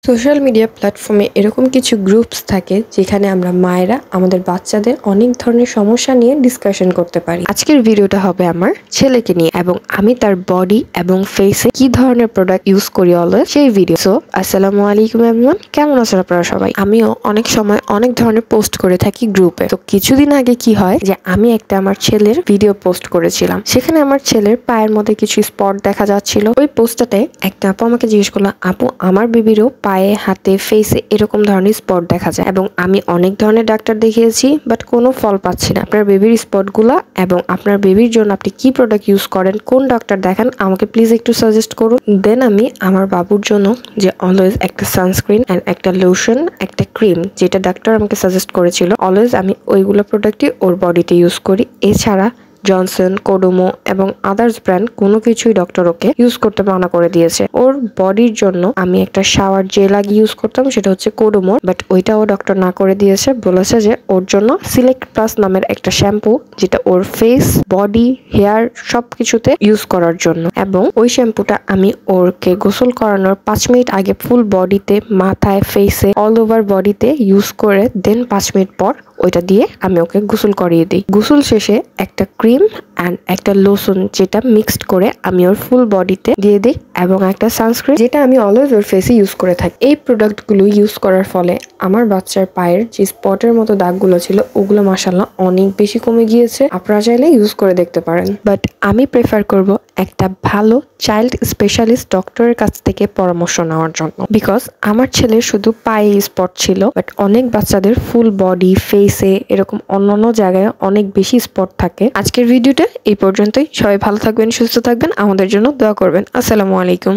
Social media প্ল্যাটফর্মে এরকম কিছু গ্রুপস থাকে যেখানে আমরা মায়েরা আমাদের বাচ্চাদের অনেক ধরনের সমস্যা নিয়ে ডিসকাশন করতে পারি। আজকের ভিডিওটা হবে আমার ছেলেকে নিয়ে এবং আমি তার বডি এবং ফেসে কি ধরনের প্রোডাক্ট ইউজ করি অলওয়েজ সেই ভিডিও। সো আসসালামু আলাইকুম এভরিওয়ান, কেমন আছেন আপনারা সবাই? আমিও অনেক সময় অনেক ধরনের পোস্ট করে থাকি গ্রুপে। তো কিছুদিন আগে কি হয় যে আমি একটা আমার ছেলের ভিডিও পোস্ট করেছিলাম, সেখানে আমার ছেলের পায়ের মধ্যে কিছু স্পট দেখা যাচ্ছিল। ওই পোস্টটাতে একটা আপু আমাকে জিজ্ঞেস করলো, আপু আমার বেবিরও পায়ে, হাতে, ফেসে এরকম ধরনের স্পট দেখা যায় এবং আমি অনেক ধরনের ডাক্তার দেখিয়েছি বাট কোনো ফল পাচ্ছি না। আপনার বেবির স্পটগুলো এবং আপনার বেবির জন্য আপনি কি প্রোডাক্ট ইউজ করেন, কোন ডাক্তার দেখান, আমাকে প্লিজ একটু সাজেস্ট করুন। দেন আমি আমার বাবুর জন্য যে অলওয়েজ একটা সানস্ক্রিন অ্যান্ড একটা লোশন, একটা ক্রিম যেটা ডাক্তার আমাকে সাজেস্ট করেছিল, অলওয়েজ আমি ওইগুলো প্রোডাক্টই ওর বডিতে ইউজ করি। এছাড়া জনসন, কোডোমো এবং আদার্স ব্র্যান্ড কোনো কিছুই ডক্টর ওকে ইউজ করতে মানা করে দিয়েছে। ওর বডির জন্য আমি একটা শাওয়ার জেল আগে ইউজ করতাম, সেটা হচ্ছে কোডোমো, বাট ওইটাও ডক্টর না করে দিয়েছে। বলেছে যে ওর জন্য সিলেক্ট প্লাস নামের একটা শ্যাম্পু যেটা ওর ফেস, বডি, হেয়ার সবকিছুতে ইউজ করার জন্য, এবং ওই শ্যাম্পুটা আমি ওরকে গোসল করানোর 5 মিনিট আগে ফুল বডিতে, মাথায়, ফেসে, অল ওভার বডিতে ইউজ করে দেন 5 মিনিট পর ওইটা দিয়ে আমি ওকে গোসল করিয়ে দিই। গোসল শেষে একটা ক্রিম অ্যান্ড একটা লোশন যেটা মিক্সড করে আমি ওর ফুল বডিতে দিয়ে দিই এবং একটা সানস্ক্রিন যেটা আমি অলওয়েজ ওর ফেসে ইউজ করে থাকি। এই প্রোডাক্টগুলো ইউজ করার ফলে আমার বাচ্চার পায়ের যে স্পটের মতো দাগগুলো ছিল ওগুলো মাশাআল্লাহ অনেক বেশি কমে গিয়েছে। আপনারা চাইলে ইউজ করে দেখতে পারেন, বাট আমি প্রেফার করব একটা ভালো চাইল্ড স্পেশালিস্ট ডক্টরের কাছ থেকে পরামর্শ নেওয়ার জন্য, বিকজ আমার ছেলের শুধু পায়ে স্পট ছিল বাট অনেক বাচ্চাদের ফুল বডি, ফেসে এরকম অন্যান্য জায়গায় অনেক বেশি স্পট থাকে। আজকের ভিডিওটা এই পর্যন্তই। সবাই ভালো থাকবেন, সুস্থ থাকবেন, আমাদের জন্য দোয়া করবেন। আসসালামু আলাইকুম।